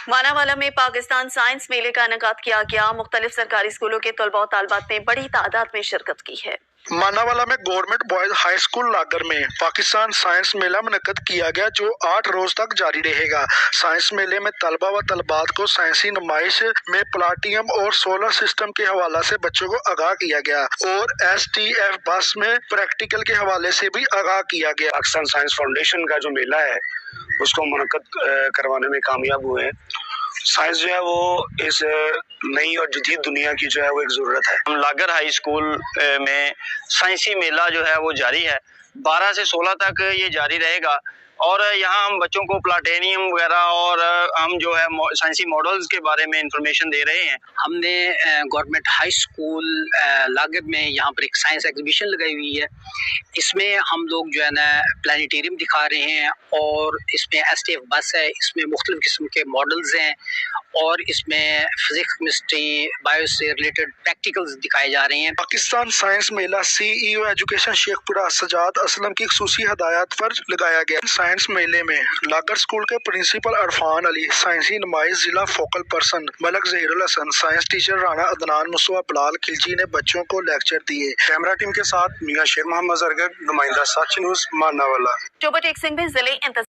मानावाला में पाकिस्तान साइंस मेले का इनेकाद किया गया। मुख्तलिफ सरकारी स्कूलों के तलबा और तालिबात ने बड़ी तादाद में शिरकत की है। मानावाला में गवर्नमेंट बॉयज हाई स्कूल लागर में पाकिस्तान साइंस मेला मुनक्कद किया गया, जो 8 रोज तक जारी रहेगा। साइंस मेले में तलबा व तलबात को साइंसी नुमाइश में प्लाटियम और सोलर सिस्टम के हवाला से बच्चों को आगाह किया गया और STF बस में प्रैक्टिकल के हवाले से भी आगाह किया गया। पाकिस्तान साइंस फाउंडेशन का जो मेला है उसको मुनक्कद करवाने में कामयाब हुए हैं। साइंस जो है वो इस नई और जदीद दुनिया की जो है वो एक ज़रूरत है। हम लागर हाई स्कूल में साइंसी मेला जो है वो जारी है, 12 से 16 तक ये जारी रहेगा और यहाँ हम बच्चों को प्लाटेनियम वगैरह और हम जो है साइंसी मॉडल्स के बारे में इंफॉर्मेशन दे रहे हैं। हमने गवर्नमेंट हाई स्कूल लागर में यहाँ पर एक साइंस एग्जीबिशन लगाई हुई है। इसमें हम लोग जो है ना प्लानिटेरियम दिखा रहे हैं और इसमें STF बस है, इसमें मुख्तलिफ किस्म के मॉडल्स हैं और इसमें फिजिक्स, केमिस्ट्री, बायो से रिलेटेड प्रैक्टिकल्स दिखाए जा रहे हैं। पाकिस्तान साइंस मेला CEO एजुकेशन शेखपुरा सजाद असलम की खुसूसी हदायत पर लगाया गया। साइंस मेले में लागर स्कूल के प्रिंसिपल अरफान अली, साइंसी नुमाइश जिला focal person Malik Zaheerul Hasan, science teacher Rana Adnan मुसवा बिलाल खिलजी ने बच्चों को लेक्चर दिए। कैमरा टीम के साथ मियां शेर मोहम्मद जरगर, नुमाइंदा सच न्यूज़ मानावाला। टोबा टेक सिंह में जिले